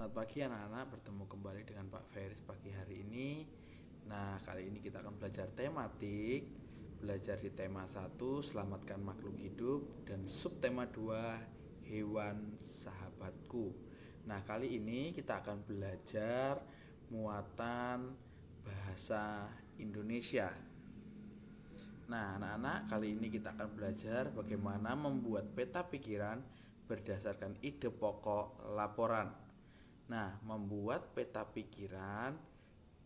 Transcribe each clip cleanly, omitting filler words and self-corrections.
Selamat pagi anak-anak, bertemu kembali dengan Pak Feris pagi hari ini. Nah, kali ini kita akan belajar tematik. Belajar di tema 1, selamatkan makhluk hidup, dan subtema 2, hewan sahabatku. Nah, kali ini kita akan belajar muatan bahasa Indonesia. Nah, anak-anak, kali ini kita akan belajar bagaimana membuat peta pikiran berdasarkan ide pokok laporan. Nah, membuat peta pikiran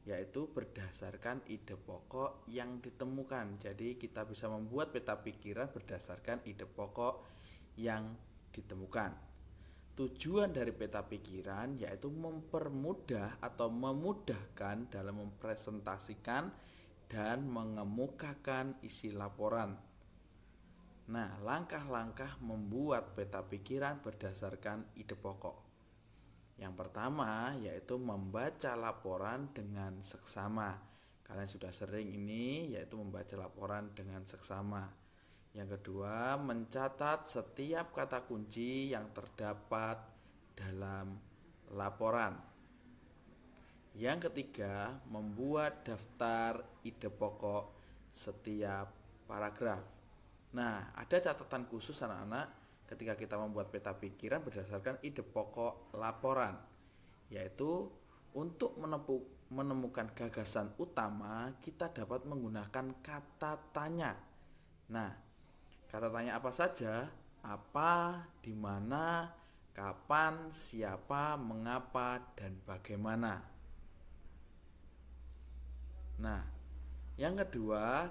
yaitu berdasarkan ide pokok yang ditemukan. Jadi kita bisa membuat peta pikiran berdasarkan ide pokok yang ditemukan. Tujuan dari peta pikiran yaitu mempermudah atau memudahkan dalam mempresentasikan dan mengemukakan isi laporan. Nah, langkah-langkah membuat peta pikiran berdasarkan ide pokok. Yang pertama yaitu membaca laporan dengan seksama. Kalian sudah sering ini, yaitu membaca laporan dengan seksama. Yang kedua, mencatat setiap kata kunci yang terdapat dalam laporan. Yang ketiga, membuat daftar ide pokok setiap paragraf. Nah, ada catatan khusus anak-anak ketika kita membuat peta pikiran berdasarkan ide pokok laporan, yaitu untuk menemukan gagasan utama kita dapat menggunakan kata tanya. Nah, kata tanya apa saja? Apa, di mana, kapan, siapa, mengapa, dan bagaimana. Nah, yang kedua,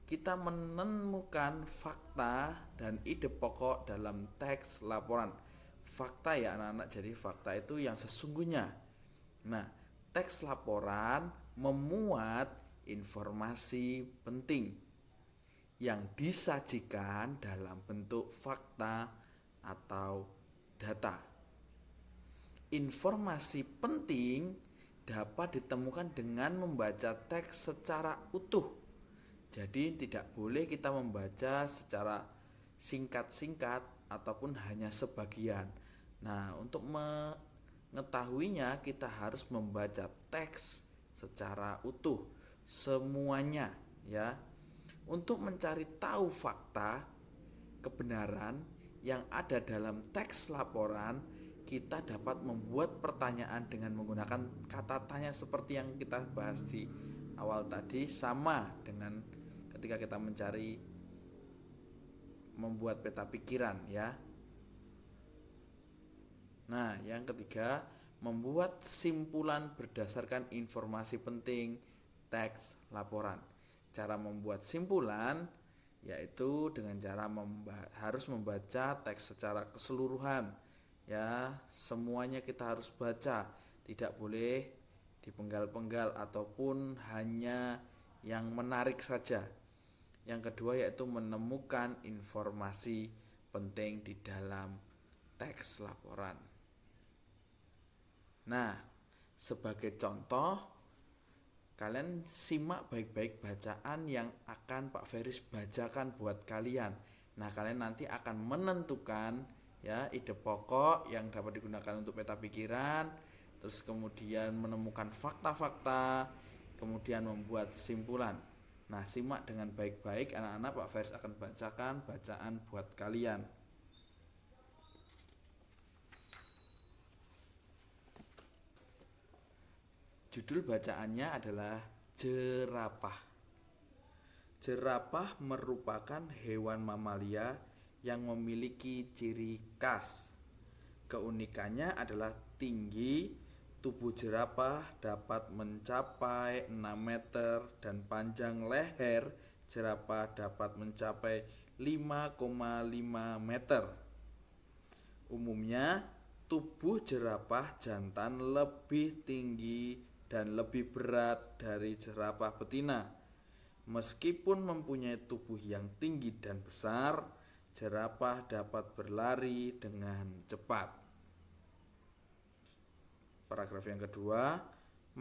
kita menemukan fakta dan ide pokok dalam teks laporan. Fakta ya anak-anak, jadi fakta itu yang sesungguhnya. Nah, teks laporan memuat informasi penting yang disajikan dalam bentuk fakta atau data. Informasi penting dapat ditemukan dengan membaca teks secara utuh. Jadi tidak boleh kita membaca secara singkat-singkat ataupun hanya sebagian. Nah, untuk mengetahuinya kita harus membaca teks secara utuh semuanya ya. Untuk mencari tahu fakta kebenaran yang ada dalam teks laporan, kita dapat membuat pertanyaan dengan menggunakan kata tanya seperti yang kita bahas di awal tadi, sama dengan ketika kita mencari membuat peta pikiran ya. Nah, yang ketiga, membuat simpulan berdasarkan informasi penting teks laporan. Cara membuat simpulan yaitu dengan cara harus membaca teks secara keseluruhan ya, semuanya kita harus baca, tidak boleh dipenggal-penggal ataupun hanya yang menarik saja. Yang kedua yaitu menemukan informasi penting di dalam teks laporan. Nah, sebagai contoh, kalian simak baik-baik bacaan yang akan Pak Feris bacakan buat kalian. Nah, kalian nanti akan menentukan ya ide pokok yang dapat digunakan untuk peta pikiran, terus kemudian menemukan fakta-fakta, kemudian membuat simpulan. Nah, simak dengan baik-baik anak-anak, Pak Feris akan bacakan bacaan buat kalian. Judul bacaannya adalah jerapah. Jerapah merupakan hewan mamalia yang memiliki ciri khas. Keunikannya adalah tinggi. Tubuh jerapah dapat mencapai 6 meter dan panjang leher jerapah dapat mencapai 5,5 meter. Umumnya, tubuh jerapah jantan lebih tinggi dan lebih berat dari jerapah betina. Meskipun mempunyai tubuh yang tinggi dan besar, jerapah dapat berlari dengan cepat. Paragraf yang kedua,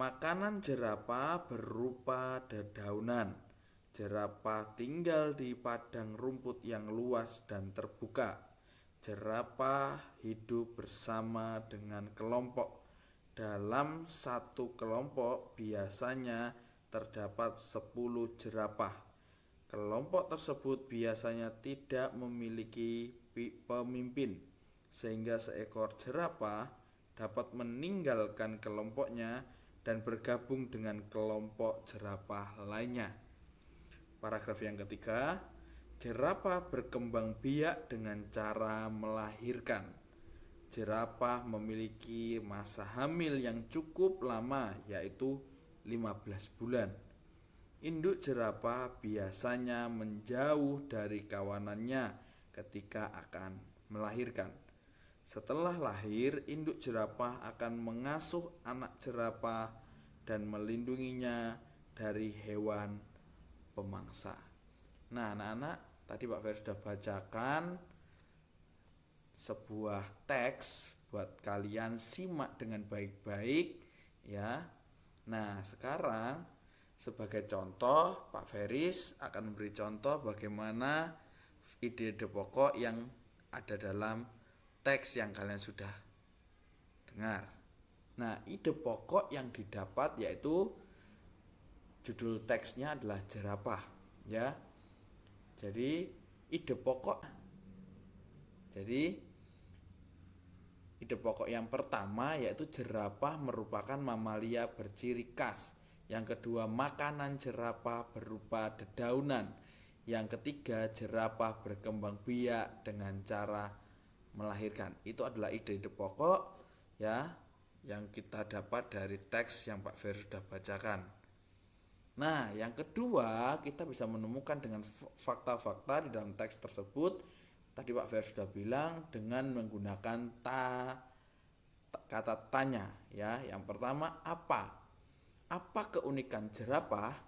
makanan jerapah berupa dedaunan. Jerapah tinggal di padang rumput yang luas dan terbuka. Jerapah hidup bersama dengan kelompok Dalam satu kelompok biasanya terdapat 10 jerapah. Kelompok tersebut biasanya tidak memiliki pemimpin, sehingga seekor jerapah dapat meninggalkan kelompoknya dan bergabung dengan kelompok jerapah lainnya. Paragraf yang ketiga, jerapah berkembang biak dengan cara melahirkan. Jerapah memiliki masa hamil yang cukup lama, yaitu 15 bulan. Induk jerapah biasanya menjauh dari kawanannya ketika akan melahirkan. Setelah lahir, induk jerapah akan mengasuh anak jerapah dan melindunginya dari hewan pemangsa. Nah, anak-anak, tadi Pak Ferry sudah bacakan sebuah teks buat kalian simak dengan baik-baik ya. Nah, sekarang sebagai contoh Pak Feris akan memberi contoh bagaimana ide-ide pokok yang ada dalam teks yang kalian sudah dengar. Nah, ide pokok yang didapat yaitu judul teksnya adalah jerapah ya. Jadi ide pokok yang pertama yaitu jerapah merupakan mamalia berciri khas. Yang kedua, makanan jerapah berupa dedaunan. Yang ketiga, jerapah berkembang biak dengan cara melahirkan. Itu adalah ide-ide pokok ya yang kita dapat dari teks yang Pak Ferry sudah bacakan. Nah, yang kedua, kita bisa menemukan dengan fakta-fakta di dalam teks tersebut. Tadi Pak Fer sudah bilang dengan menggunakan kata tanya ya. Yang pertama, apa? Apa keunikan jerapah?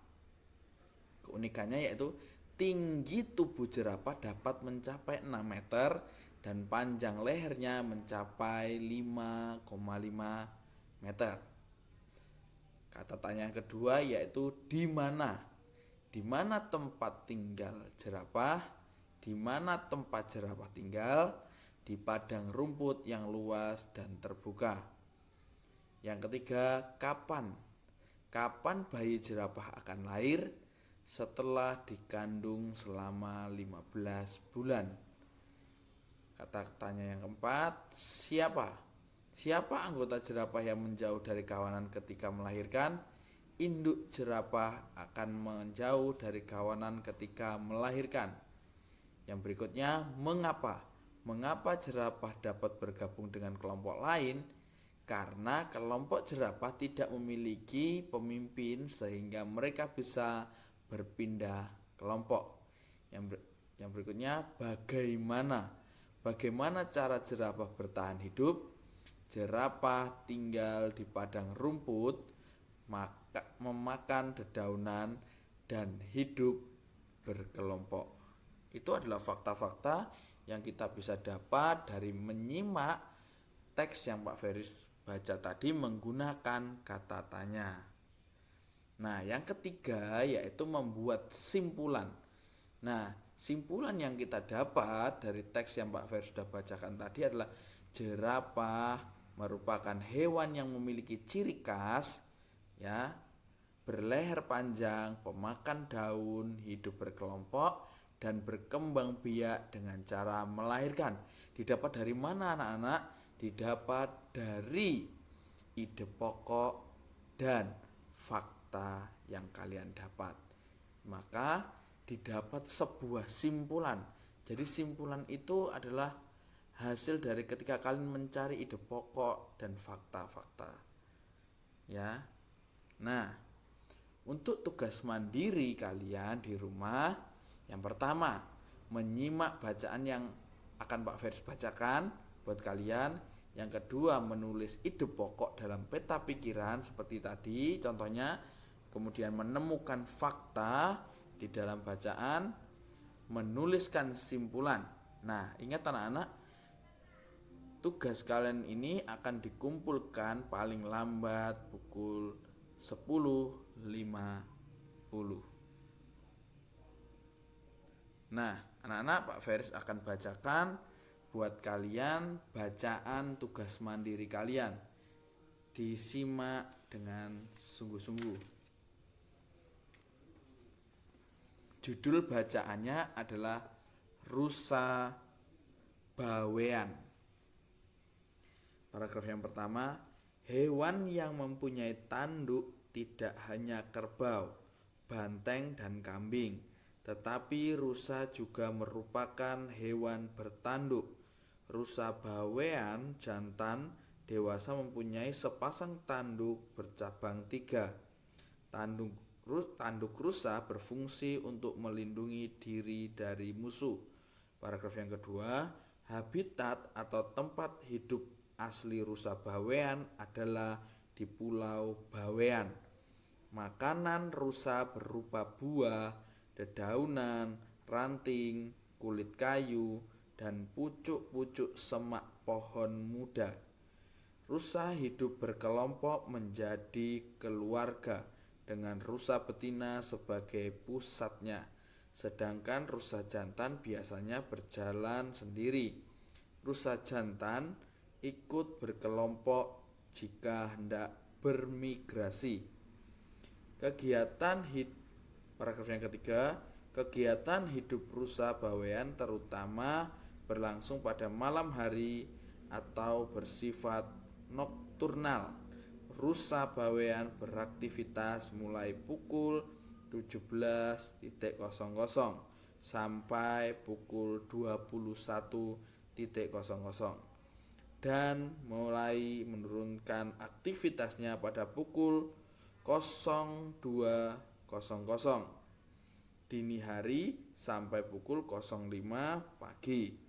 Keunikannya yaitu tinggi tubuh jerapah dapat mencapai 6 meter dan panjang lehernya mencapai 5,5 meter. Kata tanya yang kedua yaitu di mana? Di mana tempat tinggal jerapah? Di mana tempat jerapah tinggal? Di padang rumput yang luas dan terbuka. Yang ketiga, kapan? Kapan bayi jerapah akan lahir? Setelah dikandung selama 15 bulan. Kata tanya yang keempat, siapa? Siapa anggota jerapah yang menjauh dari kawanan ketika melahirkan? Induk jerapah akan menjauh dari kawanan ketika melahirkan. Yang berikutnya, mengapa? Mengapa jerapah dapat bergabung dengan kelompok lain? Karena kelompok jerapah tidak memiliki pemimpin sehingga mereka bisa berpindah kelompok. Yang berikutnya, bagaimana? Bagaimana cara jerapah bertahan hidup? Jerapah tinggal di padang rumput, memakan dedaunan, dan hidup berkelompok. Itu adalah fakta-fakta yang kita bisa dapat dari menyimak teks yang Pak Feris baca tadi menggunakan kata tanya. Nah, yang ketiga yaitu membuat simpulan. Nah, simpulan yang kita dapat dari teks yang Pak Feris sudah bacakan tadi adalah jerapah merupakan hewan yang memiliki ciri khas ya, berleher panjang, pemakan daun, hidup berkelompok dan berkembang biak dengan cara melahirkan. Didapat dari mana anak-anak? Didapat dari ide pokok dan fakta yang kalian dapat. Maka didapat sebuah simpulan. Jadi simpulan itu adalah hasil dari ketika kalian mencari ide pokok dan fakta-fakta. Ya. Nah, untuk tugas mandiri kalian di rumah, yang pertama, menyimak bacaan yang akan Pak Feris bacakan buat kalian. Yang kedua, menulis ide pokok dalam peta pikiran seperti tadi contohnya. Kemudian menemukan fakta di dalam bacaan, menuliskan simpulan. Nah, ingat anak-anak, tugas kalian ini akan dikumpulkan paling lambat pukul 10.50. Nah, anak-anak, Pak Feris akan bacakan buat kalian bacaan tugas mandiri kalian. disimak dengan sungguh-sungguh. Judul bacaannya adalah Rusa Bawean. Paragraf yang pertama, hewan yang mempunyai tanduk tidak hanya kerbau, banteng, dan kambing, tetapi rusa juga merupakan hewan bertanduk. Rusa bawean jantan dewasa mempunyai sepasang tanduk bercabang 3. Tanduk rusa berfungsi untuk melindungi diri dari musuh. Paragraf yang kedua, habitat atau tempat hidup asli rusa bawean adalah di Pulau Bawean. Makanan rusa berupa buah, dedaunan, ranting, kulit kayu, dan pucuk-pucuk semak pohon muda. Rusa hidup berkelompok menjadi keluarga dengan rusa betina sebagai pusatnya, sedangkan rusa jantan biasanya berjalan sendiri. Rusa jantan ikut berkelompok jika hendak bermigrasi. Paragraf yang ketiga, kegiatan hidup rusa bawean terutama berlangsung pada malam hari atau bersifat nokturnal. Rusa bawean beraktivitas mulai pukul 17.00 sampai pukul 21.00 dan mulai menurunkan aktivitasnya pada pukul 02.00 dini hari sampai pukul 05 pagi.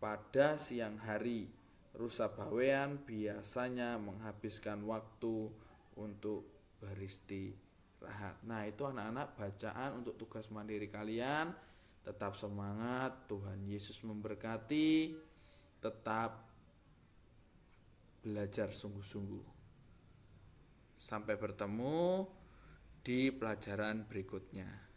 Pada siang hari, rusa bawean biasanya menghabiskan waktu untuk beristirahat. Nah, itu anak-anak bacaan untuk tugas mandiri kalian. Tetap semangat, Tuhan Yesus memberkati. Tetap belajar sungguh-sungguh. Sampai bertemu di pelajaran berikutnya.